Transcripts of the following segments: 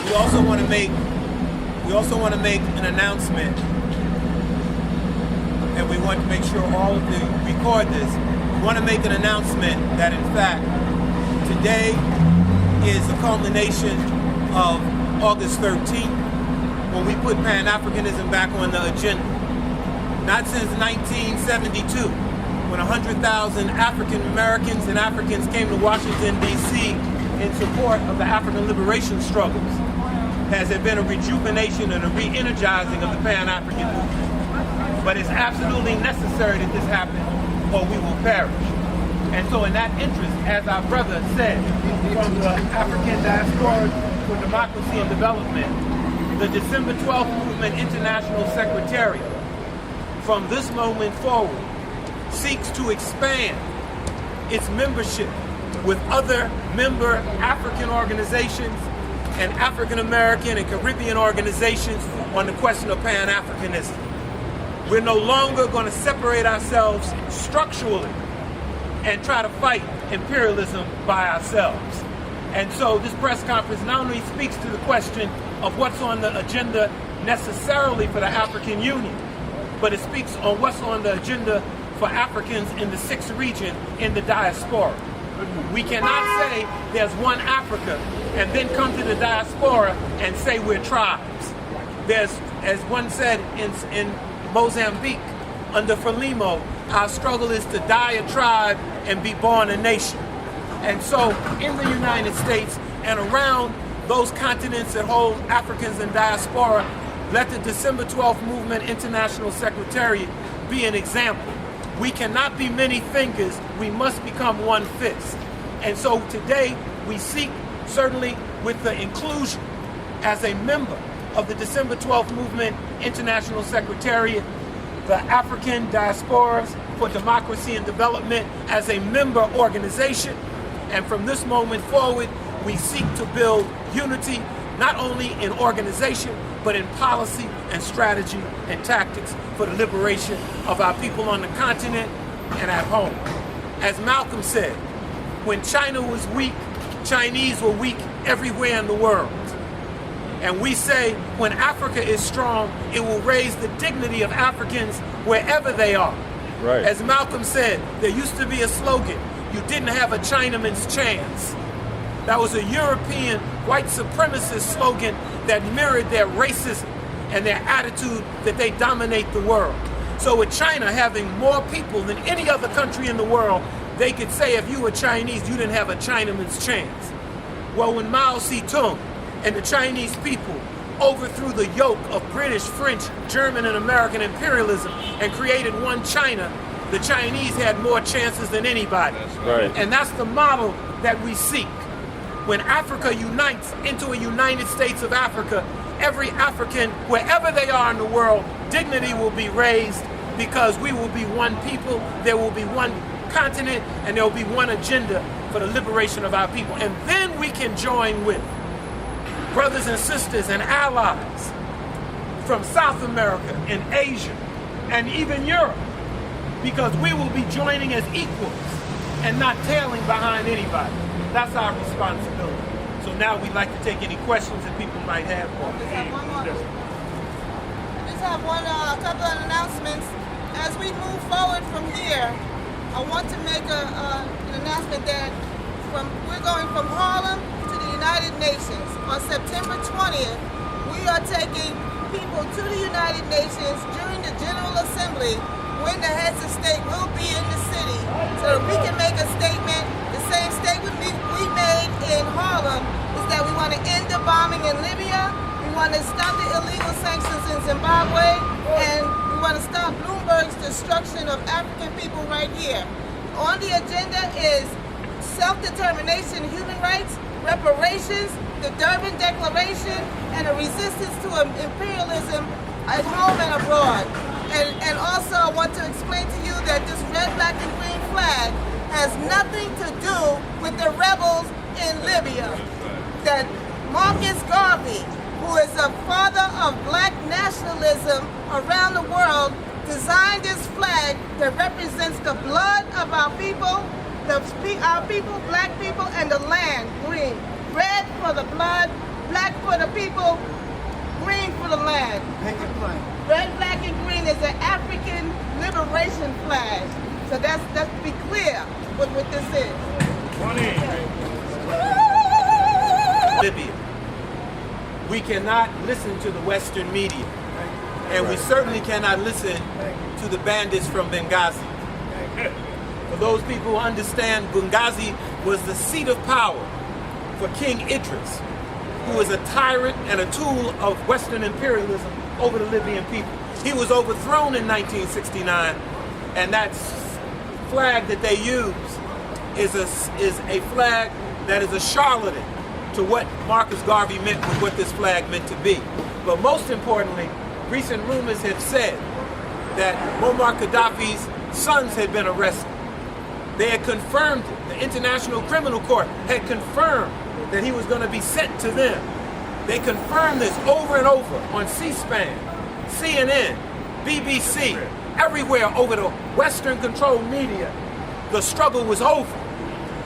We also want to make an announcement, and we want to make sure all of you record this. We want to make an announcement that in fact today is the culmination of August 13th, when we put Pan-Africanism back on the agenda. Not since 1972, when 100,000 African Americans and Africans came to Washington, D.C. in support of the African liberation struggles, has there been a rejuvenation and a re-energizing of the Pan-African movement. But it's absolutely necessary that this happen, or we will perish. And so in that interest, as our brother said, from the African Diaspora for Democracy and Development, the December 12th Movement International Secretariat, from this moment forward, seeks to expand its membership with other member African organizations and African American and Caribbean organizations on the question of Pan-Africanism. We're no longer going to separate ourselves structurally and try to fight imperialism by ourselves. And so this press conference not only speaks to the question of what's on the agenda necessarily for the African Union, but it speaks on what's on the agenda for Africans in the 6th region in the diaspora. We cannot say there's one Africa and then come to the diaspora and say we're tribes. There's, as one said in Mozambique, under Frelimo, our struggle is to die a tribe and be born a nation. And so in the United States and around those continents that hold Africans in diaspora, let the December 12th Movement International Secretariat be an example. We cannot be many fingers, we must become one fist. And so today we seek, certainly with the inclusion as a member of the December 12th Movement International Secretariat, the African Diasporas for Democracy and Development as a member organization. And from this moment forward, we seek to build unity, not only in organization, but in policy and strategy and tactics for the liberation of our people on the continent and at home. As Malcolm said, when China was weak, Chinese were weak everywhere in the world. And we say when Africa is strong, it will raise the dignity of Africans wherever they are. Right. As Malcolm said, there used to be a slogan, you didn't have a Chinaman's chance. That was a European white supremacist slogan that mirrored their racism and their attitude that they dominate the world. So with China having more people than any other country in the world, they could say if you were Chinese, you didn't have a Chinaman's chance. Well, when Mao Zedong and the Chinese people overthrew the yoke of British, French, German, and American imperialism and created one China, the Chinese had more chances than anybody. Right. And that's the model that we seek. When Africa unites into a United States of Africa, every African, wherever they are in the world, dignity will be raised because we will be one people, there will be one continent, and there will be one agenda for the liberation of our people. And then we can join with brothers and sisters and allies from South America and Asia and even Europe, because we will be joining as equals and not tailing behind anybody. That's our responsibility. So now we'd like to take any questions that people might have. I just have a couple of announcements. As we move forward from here, I want to make an announcement that we're going from Harlem to the United Nations. On September 20th, we are taking people to the United Nations during the General Assembly when the heads of state will be in the city so that we can make a statement. The same statement we made in Harlem is that we want to end the bombing in Libya, we want to stop the illegal sanctions in Zimbabwe, and we want to stop Bloomberg's destruction of African people right here. On the agenda is self-determination, human rights, reparations, the Durban Declaration, and a resistance to imperialism at home and abroad. And also I want to explain to you that this red, black, and green flag has nothing to do with the rebels in Libya. That Marcus Garvey, who is a father of black nationalism around the world, designed this flag that represents the blood of our people, black people, and the land, green. Red for the blood, black for for the people, green for the land. Red, black, and green is an African liberation flag. So let's be clear what this is. Libya. We cannot listen to the Western media, and we certainly cannot listen to the bandits from Benghazi. For those people who understand, Benghazi was the seat of power for King Idris, who was a tyrant and a tool of Western imperialism over the Libyan people. He was overthrown in 1969, and that flag that they use is a flag that is a charlatan to what Marcus Garvey meant with what this flag meant to be. But most importantly, recent rumors have said that Muammar Gaddafi's sons had been arrested. They had confirmed it. The International Criminal Court had confirmed that he was going to be sent to them. They confirmed this over and over on C-SPAN, CNN, BBC, everywhere over the Western-controlled media. The struggle was over.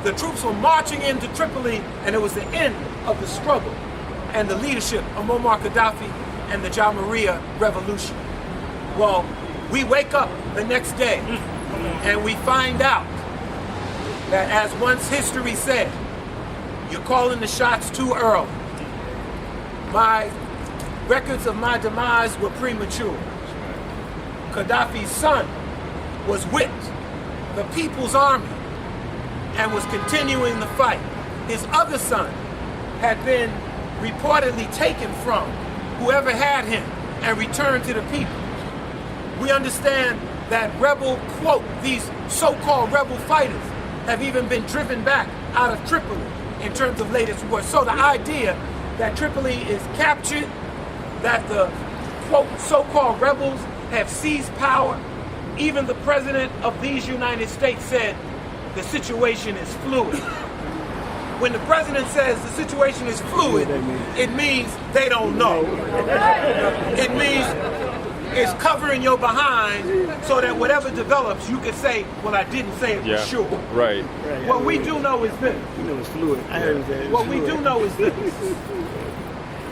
The troops were marching into Tripoli, and it was the end of the struggle and the leadership of Muammar Gaddafi and the Jamahiriya revolution. Well, we wake up the next day and we find out that, as once history said, you're calling the shots too early. My records of my demise were premature. Gaddafi's son was with the People's Army and was continuing the fight. His other son had been reportedly taken from whoever had him and returned to the people. We understand that rebel, quote, these so-called rebel fighters have even been driven back out of Tripoli in terms of latest reports. So the idea that Tripoli is captured, that the, quote, so-called rebels have seized power, even the president of these United States said the situation is fluid. When the president says the situation is fluid, it means they don't know. It means it's covering your behind so that whatever develops, you can say, well, I didn't say it for sure. Right. What we do know is this. You know it's fluid. I heard that. What we do know is this.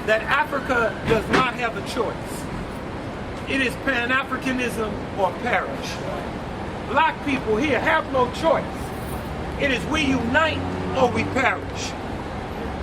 That Africa does not have a choice. It is Pan-Africanism or perish. Black people here have no choice. It is we unite or we perish.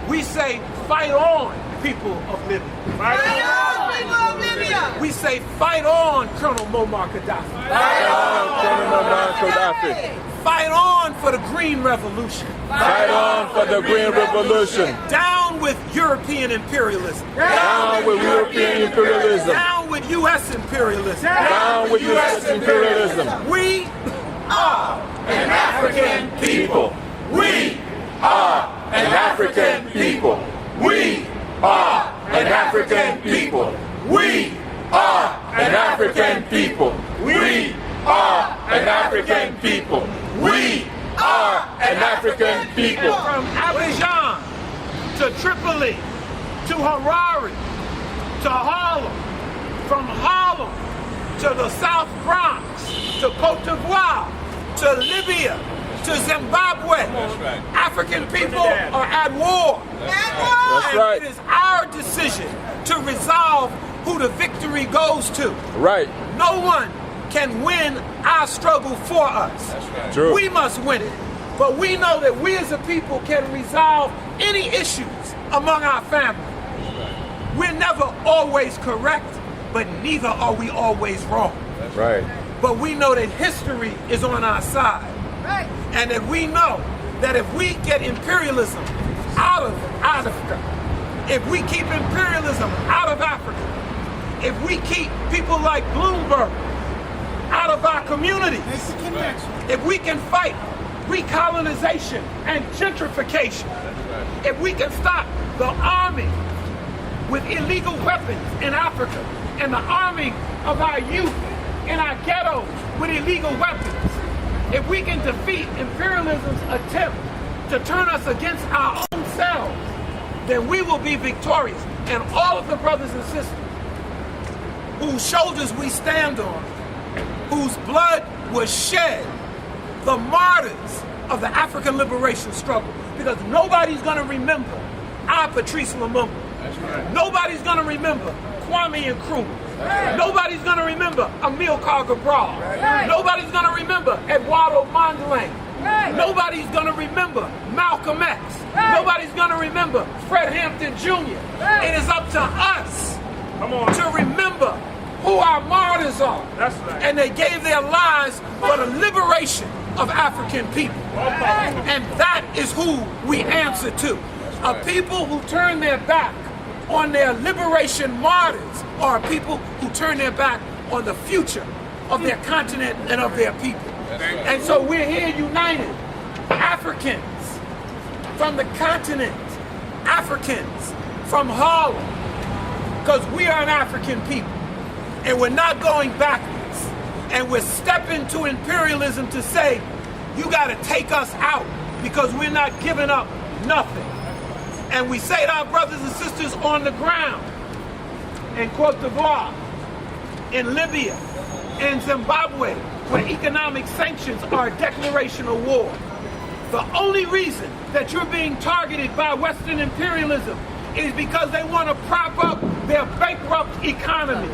We say, fight on, people of Libya. Fight on, people of Libya! We say, fight on, Colonel Muammar Gaddafi. Fight on, Colonel Muammar Gaddafi. Fight on for the Green Revolution. Fight on for the Green Revolution. Down with European imperialism. Down with European imperialism. Down with U.S. imperialism. Down with U.S. imperialism. We are An African people. We are an African people. We are an African people. We are an African people. We are an African people. We are an African people. from Abidjan to Tripoli to Harare to Harlem, from Harlem to the South Bronx to Cote d'Ivoire to Libya to Zimbabwe. African people are at war. That's And right. it is our decision to resolve who the victory goes to. Right. No one can win our struggle for us. True. We must win it. But we know that we as a people can resolve any issues among our family. We're never always correct, but neither are we always wrong. Right. But we know that history is on our side. Right. And that we know that if we get imperialism out of Africa, if we keep imperialism out of Africa, if we keep people like Bloomberg out of our communities, if we can fight recolonization and gentrification, if we can stop the army with illegal weapons in Africa and the arming of our youth in our ghettos with illegal weapons, if we can defeat imperialism's attempt to turn us against our own selves, then we will be victorious. And all of the brothers and sisters whose shoulders we stand on, whose blood was shed, the martyrs of the African liberation struggle, because nobody's going to remember our Patrice Lumumba. Nobody's going to remember Kwame Nkrumah. Nobody's going to remember Amilcar Cabral. Nobody's going to remember Eduardo Mondlane. Nobody's going to remember Malcolm X. Nobody's going to remember Fred Hampton Jr. It is up to us to remember who our martyrs are. That's right. And they gave their lives for the liberation of African people. And that is who we answer to. A people who turn their back on their liberation martyrs are people who turn their back on the future of their continent and of their people. And so we're here united, Africans from the continent, Africans from Harlem, because we are an African people. And we're not going backwards. And we're stepping to imperialism to say, you got to take us out because we're not giving up nothing. And we say to our brothers and sisters on the ground, in Cote d'Ivoire, in Libya, in Zimbabwe, where economic sanctions are a declaration of war. The only reason that you're being targeted by Western imperialism is because they want to prop up their bankrupt economy.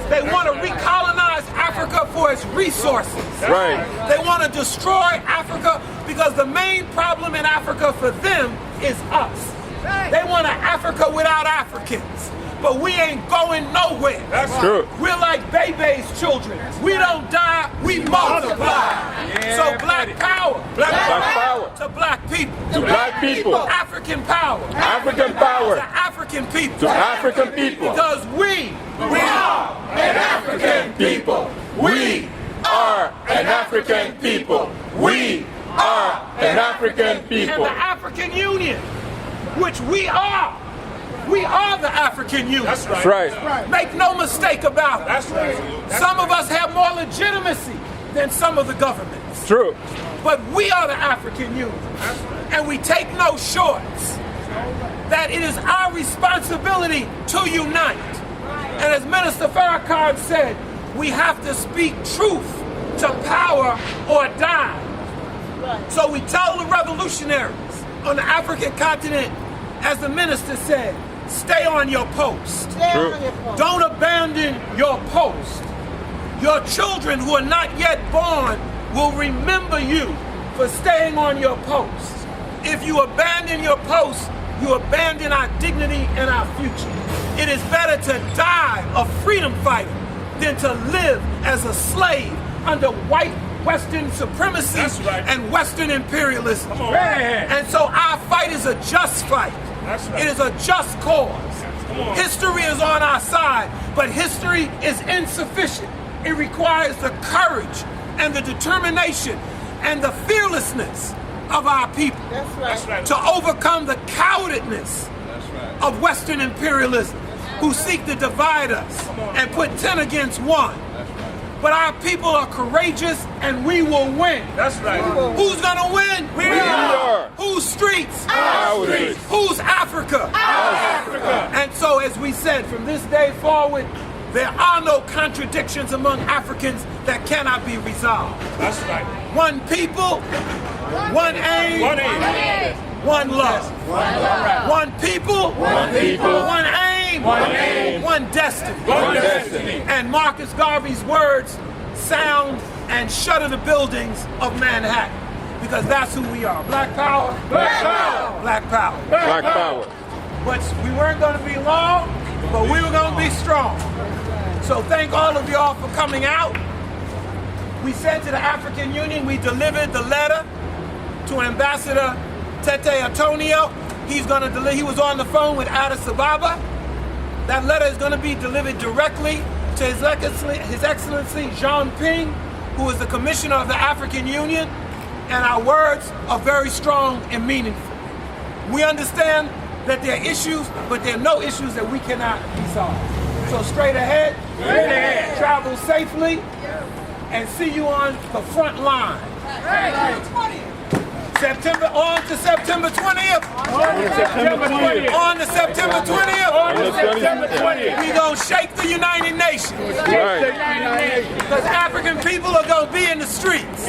They want to recolonize Africa for its resources. Right. They want to destroy Africa because the main problem in Africa for them is us. They want an Africa without Africans. But we ain't going nowhere. That's true. We're like Bebe's children. We don't die, we multiply. So black power. Black power. To black people. To black people. African power. African power. To African people. To African people. Because we are an African people. We are an African people. We are an African and people. the African Union, which we are. We are the African Union. That's right. Make no mistake about it. That's right. Some of us have more legitimacy than some of the governments. True. But we are the African Union. And we take no shorts. That it is our responsibility to unite. And as Minister Farrakhan said, we have to speak truth to power or die. So we tell the revolutionaries on the African continent, as the minister said, stay on your post. Don't abandon your post. Your children who are not yet born will remember you for staying on your post. If you abandon your post, you abandon our dignity and our future. It is better to die a freedom fighter than to live as a slave under white Western supremacy and Western imperialism. And so our fight is a just fight. It is a just cause. History is on our side, but history is insufficient. It requires the courage and the determination and the fearlessness of our people to overcome the cowardness of Western imperialism who seek to divide us and put 10 against 1. But our people are courageous and we will win. That's right. Who's gonna win? We are. Whose streets? Our streets. Whose Africa? Our Africa. And so, as we said, from this day forward, there are no contradictions among Africans that cannot be resolved. That's right. One people, one aim, One aim. one love. One people, One people. one aim, One aim. one destiny. One destiny. And Marcus Garvey's words sound and shudder the buildings of Manhattan. Because that's who we are. Black power. Black power. Black power. Black power. But we weren't going to be long, but we were going to be strong. So thank all of y'all for coming out. We said to the African Union, we delivered the letter to Ambassador Tete Antonio. He was on the phone with Addis Ababa. That letter is going to be delivered directly to His Excellency Jean Ping, who is the Commissioner of the African Union, and our words are very strong and meaningful. We understand that there are issues, but there are no issues that we cannot resolve. So straight ahead, travel safely, and see you on the front line. September 20th. On to September 20th. On to September 20th. We gonna shake the United Nations. Because African people are gonna be in the streets.